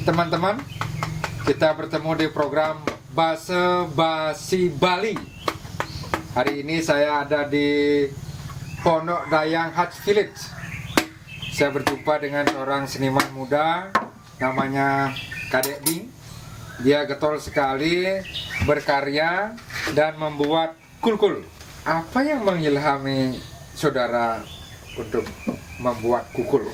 teman-teman, kita bertemu di program Basa Basi Bali. Hari ini saya ada di Pondok Dayang Hutch Village. Saya berjumpa dengan seorang seniman muda, namanya Kadek Ding. Dia getol sekali berkarya dan membuat kul-kul. Apa yang mengilhami saudara untuk membuat kukul?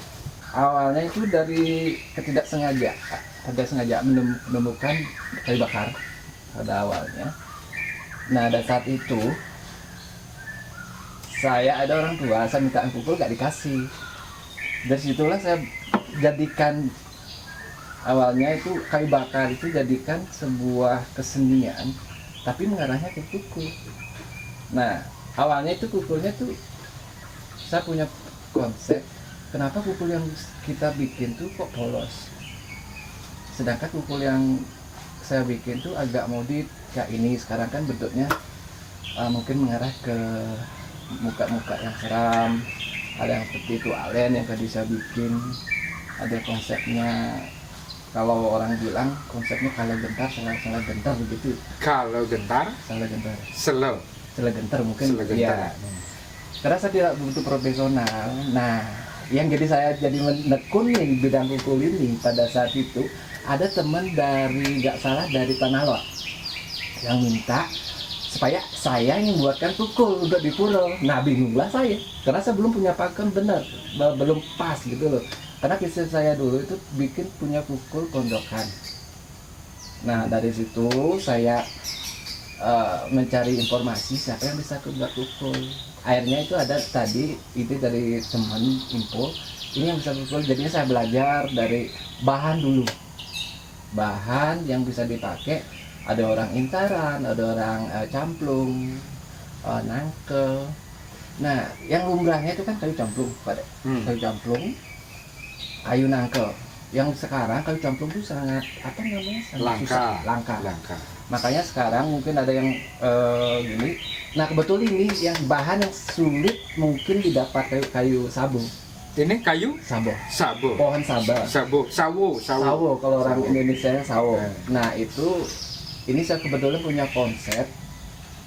Awalnya itu dari ketidaksengajaan menemukan kayu bakar pada awalnya. Nah, pada saat itu saya ada orang tua, saya minta kukul gak dikasih. Dari situlah saya jadikan, awalnya itu kayu bakar itu jadikan sebuah kesenian, tapi mengarahnya ke kukul. Nah, awalnya itu kukulnya tuh saya punya konsep, kenapa kukul yang kita bikin tuh kok polos, sedangkan kukul yang saya bikin tuh agak modif kayak ini. Sekarang kan bentuknya mungkin mengarah ke muka-muka yang seram, ada yang seperti itu alien yang tadi saya bikin, ada konsepnya, kalau orang bilang konsepnya kalau gentar salah gentar begitu. Kalau gentar, Salah gentar, slow gentar mungkin gentar. ya. Karena saya tidak begitu profesional. Nah, yang jadi saya jadi menekun nih di bidang kukul ini pada saat itu ada teman dari dari Tanah Lot yang minta supaya saya yang buatkan kukul untuk di pura. Nah, bingunglah saya karena saya belum punya pakem benar, belum pas gitu loh. Karena kisah saya dulu itu bikin punya kukul kondokan. Nah, dari situ saya mencari informasi siapa yang bisa buat kukul. Akhirnya itu ada tadi itu dari teman info ini yang bisa kukul. Jadinya saya belajar dari bahan dulu, bahan yang bisa dipakai. Ada orang intaran, ada orang camplung, nangke. Nah, yang lumrahnya itu kan kayu camplung, kayu camplung, kayu nangke. Yang sekarang kayu camplung itu sangat apa namanya, sangat langka. Makanya sekarang mungkin ada yang gini. Nah, kebetulan ini yang bahan yang sulit mungkin didapat kayu sabu. Ini kayu sabu. Pohon sawo. Kalau orang Indonesia yang sawo. Nah, itu ini saya kebetulan punya konsep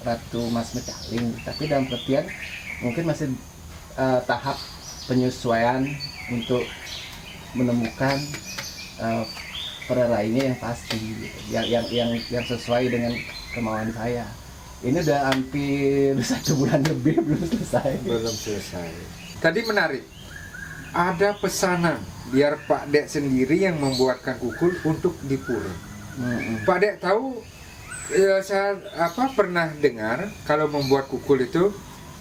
Ratu Mas Mecaling, tapi dalam artian mungkin masih tahap penyesuaian untuk menemukan perarainya yang pasti, yang sesuai dengan kemauan saya. Ini udah hampir 1 bulan lebih belum selesai. Tadi menarik. Ada pesanan biar Pak Dek sendiri yang membuatkan kukul untuk di pura. Pak Dek tahu, saya pernah dengar kalau membuat kukul itu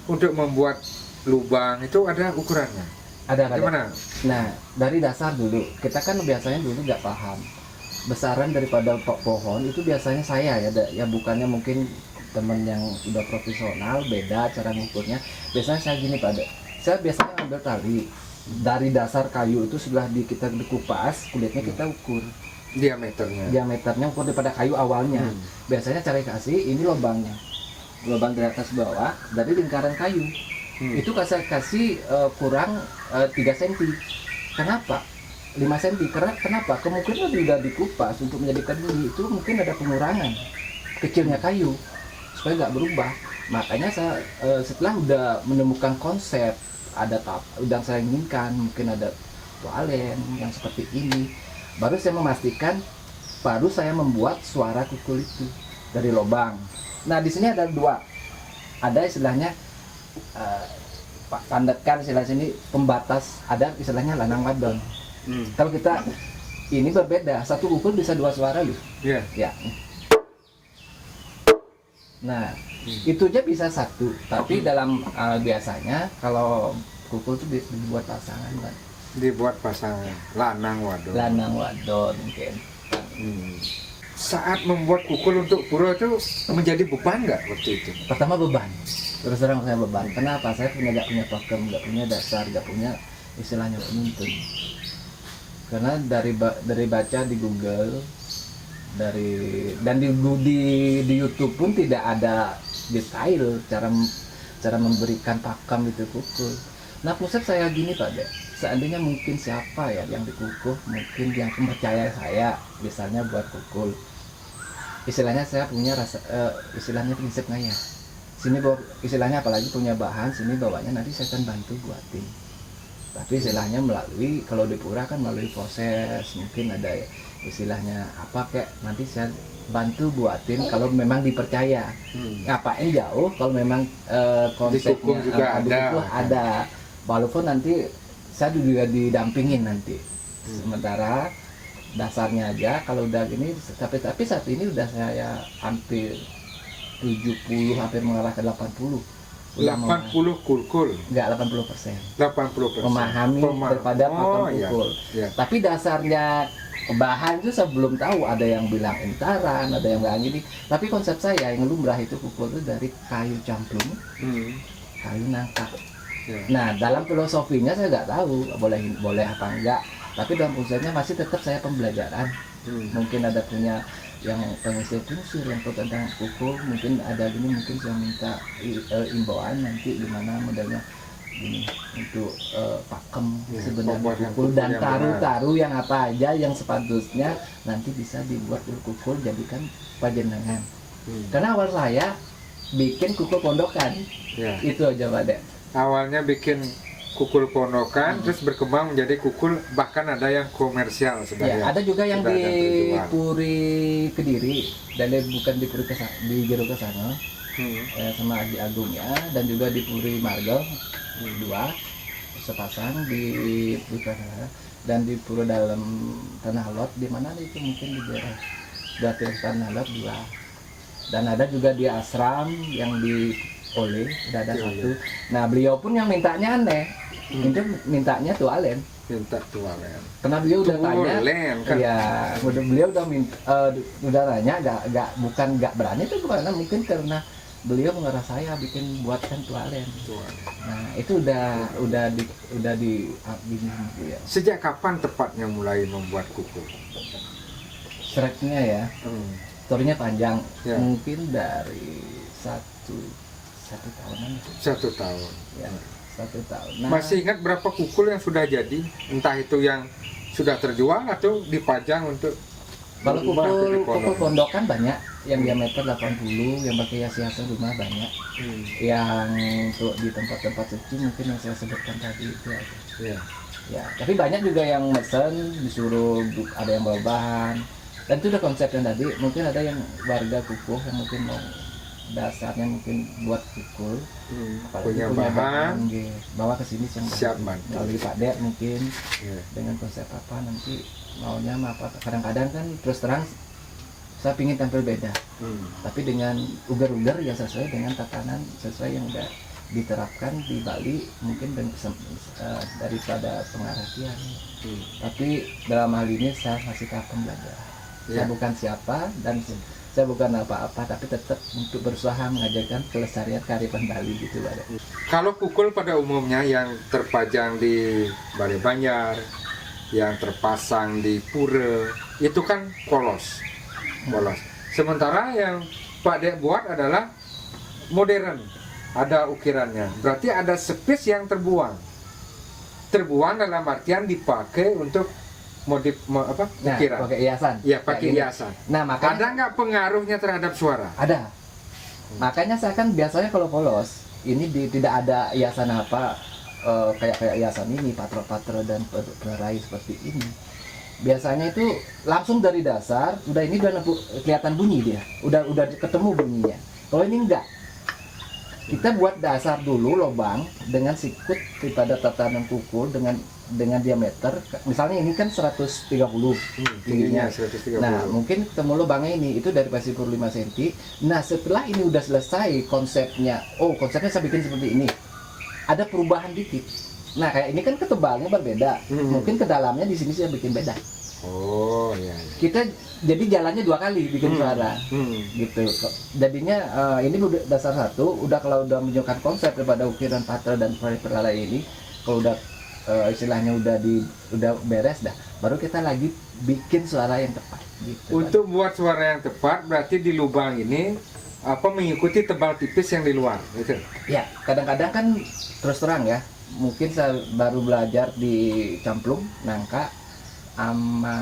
untuk membuat lubang itu ada ukurannya. Ada. Gimana? Nah, dari dasar dulu kita kan biasanya dulu nggak paham besaran daripada pohon itu. Biasanya saya ya bukannya mungkin teman yang udah profesional beda cara ngukurnya. Biasanya saya gini Pak Dek, saya biasanya ambil tali dari dasar kayu itu, setelah kita dikupas kulitnya kita ukur diameternya ukur daripada kayu awalnya. Biasanya cara kasih ini lubang dari atas bawah dari lingkaran kayu. Itu kasih kurang 3 cm. Kenapa 5 cm? Karena kenapa? Kemungkinan sudah dikupas untuk menjadikan ini, itu mungkin ada pengurangan kecilnya kayu supaya nggak berubah. Makanya saya setelah udah menemukan konsep, ada yang saya inginkan, mungkin ada toalen yang seperti ini, baru saya memastikan, baru saya membuat suara kukul itu dari lubang. Nah, di sini ada 2, ada istilahnya Pak Pandetkan, istilah sini pembatas, ada istilahnya lanang wadon. Kalau kita ini berbeda, satu kukul bisa 2 suara loh. Ya. Nah, itu aja bisa 1, tapi dalam biasanya kalau kukul itu dibuat pasangan kan. Dibuat pasangan, lanang wadon mungkin. Saat membuat kukul untuk pura itu menjadi beban nggak waktu itu? Pertama beban, terus terang saya beban. Kenapa? Saya nggak punya pakem, nggak punya dasar, nggak punya istilahnya penuntun. Karena dari baca di Google, dan di YouTube pun tidak ada detail cara memberikan pakem itu kukul. Nah konsep saya gini Pak Dek, seandainya mungkin siapa ya yang dikukuh, mungkin yang percaya saya, misalnya buat kukul, istilahnya saya punya rasa, istilahnya prinsip ngaya. Sini bawa, istilahnya apalagi punya bahan, sini bawanya nanti saya akan bantu buatin. Tapi istilahnya melalui, kalau di pura kan melalui proses, mungkin ada istilahnya apa kayak nanti saya bantu buatin kalau memang dipercaya. Ngapain jauh kalau memang konsepnya juga ada. Walaupun nanti saya juga didampingin nanti. Sementara dasarnya aja kalau udah gini, tapi saat ini udah saya hampir 70, hampir mengarah ke 80. 80 kukul. Enggak, 80%. 80%. Memahami daripada papan kukul. Iya. Tapi dasarnya bahan itu saya belum tahu, ada yang bilang entaran, ada yang bilang gini. Tapi konsep saya yang lumrah itu kukul itu dari kayu camplung, kayu nangka. Ya. Nah, dalam filosofinya saya nggak tahu boleh apa enggak. Tapi dalam konsepnya masih tetap saya pembelajaran. Mungkin ada punya yang pengusir yang tentang kukul, mungkin ada gini, mungkin saya minta imbauan nanti gimana modelnya gini untuk pakem ya, sebenarnya kukul dan taruh-taruh yang apa aja yang sepatutnya nanti bisa dibuat kukul jadikan pajenengan. Karena awal saya bikin kukul pondokan, ya. Itu aja Pak Dek. Awalnya bikin kukul pondokan, terus berkembang menjadi kukul, bahkan ada yang komersial sebenarnya. Ya, ada juga yang di Puri Kediri, dan bukan di Puri di Jero Kesana, sama Aji Agung ya, dan juga di Puri Margo, 2 sepasang di Pura, dan di Pura Dalam Tanah Lot, di mana itu mungkin di daerah Tanah Lot 2, dan ada juga di Asram yang di Oleh, udah ada satu. Nah beliau pun yang mintanya aneh, itu mintanya tualen. Minta tualen. Karena beliau udah tanya, kan? ya beliau udah udah nanya, bukan nggak berani itu karena mungkin karena beliau mengarah saya bikin buatkan tualen. Nah itu udah di ya. Sejak kapan tepatnya mulai membuat kukul? Seretnya ya, storynya panjang, ya. Mungkin dari satu tahunan. 1 tahun. Ya, 1 tahun. Nah, masih ingat berapa kukul yang sudah jadi? Entah itu yang sudah terjual atau dipajang untuk kalau kukul pondokan banyak, yang diameter 80, yang pakai hias-hiasan rumah banyak. Yang untuk di tempat-tempat suci mungkin yang saya sebutkan tadi itu ada. Ya, tapi banyak juga yang mesen disuruh ada yang bawa bahan. Dan itu udah konsepnya tadi, mungkin ada yang warga kukuh yang mungkin mau dasarnya mungkin buat kukul, punya bahan bawa ke sini siap melalui Pak Dek mungkin dengan konsep apa nanti maunya apa. Kadang-kadang kan terus terang saya pingin tampil beda, tapi dengan ugar-ugar ya sesuai dengan tatanan sesuai yang udah diterapkan di Bali mungkin daripada pengartian. Tapi dalam hal ini saya masih tahap pembelajaran. Saya bukan siapa dan saya bukan apa-apa, tapi tetap untuk berusaha mengajarkan kelestarian kearifan Bali gitu Pak. Kalau kukul pada umumnya yang terpajang di Balai Banjar, yang terpasang di pura, itu kan polos. Sementara yang Pak Dek buat adalah modern, ada ukirannya. Berarti ada space yang terbuang. Terbuang dalam artian dipakai untuk modif ukiran. Pakai hiasan. Ya, pakai hiasan. Nah, makanya ada nggak pengaruhnya terhadap suara? Ada. Makanya saya kan biasanya kalau polos ini tidak ada hiasan apa kayak hiasan ini, patra-patra dan penerai seperti ini. Biasanya itu langsung dari dasar, udah ini udah kelihatan bunyi dia, udah ketemu bunyinya. Kalau ini enggak, kita buat dasar dulu lubang dengan sikut daripada tatanan kukul dengan diameter, misalnya ini kan 130 tingginya. 130. Nah, mungkin ketemu lubangnya ini itu dari pasipur 5 cm. Nah, setelah ini udah selesai konsepnya, konsepnya saya bikin seperti ini. Ada perubahan dikit. Nah, kayak ini kan ketebalnya berbeda. Mungkin ke dalamnya di sini saya bikin beda. Oh, iya. Kita jadi jalannya 2 kali bikin suara. Gitu. Jadinya ini udah dasar satu, kalau udah menunjukkan konsep daripada ukiran patra dan peralai ini, kalau udah istilahnya udah beres dah, baru kita lagi bikin suara yang tepat gitu. Untuk buat suara yang tepat berarti di lubang ini mengikuti tebal tipis yang di luar gitu. Ya, kadang-kadang kan terus terang ya, mungkin saya baru belajar di camplung nangka sama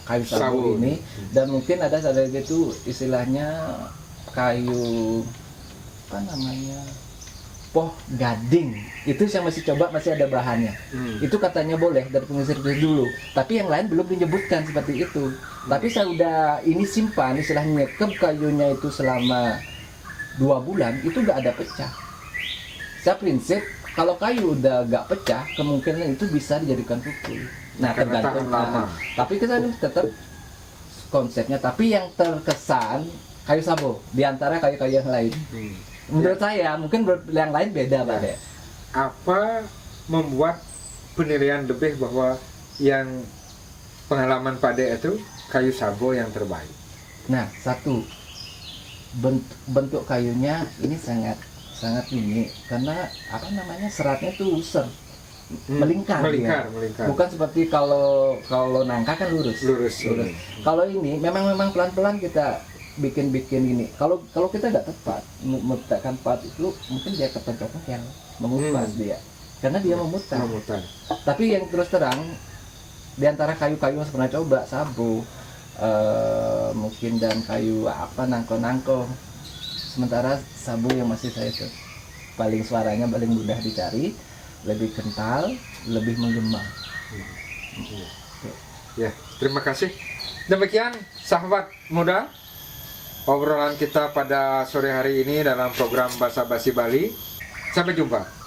kayu sabu Sabu. ini, dan mungkin ada gitu istilahnya kayu apa namanya, poh gading, itu saya masih coba, masih ada bahannya. Itu katanya boleh dari pengusir dulu, tapi yang lain belum menyebutkan seperti itu. Tapi saya udah ini simpan, istilahnya nyekep kayunya itu selama 2 bulan, itu nggak ada pecah. Saya prinsip kalau kayu udah nggak pecah, kemungkinan itu bisa dijadikan kukul. Nah, Karena tergantung. tahan lama. Tapi kita tetap konsepnya, tapi yang terkesan kayu sabu di antara kayu-kayu yang lain. Menurut saya, mungkin yang lain beda, Pak Dek. Apa membuat penilaian lebih bahwa yang pengalaman Pak Dek itu kayu sabu yang terbaik? Nah, satu, bentuk kayunya ini sangat unik karena apa namanya, seratnya tuh user, melingkar dia. Melingkar. Bukan seperti kalau nangka kan lurus. Lurus. Kalau ini memang pelan-pelan kita bikin ini. Kalau kita nggak tepat meletakkan part itu, mungkin dia kepencokan yang mengupas dia, karena dia memutar. Tapi yang terus terang, di antara kayu-kayu yang pernah coba sabu, mungkin dan kayu apa nangko, sementara sabu yang masih saya tuh paling suaranya paling mudah dicari, lebih kental, lebih menggema. Ya, terima kasih. Demikian sahabat muda, obrolan kita pada sore hari ini dalam program Basa Basi Bali. Sampai jumpa.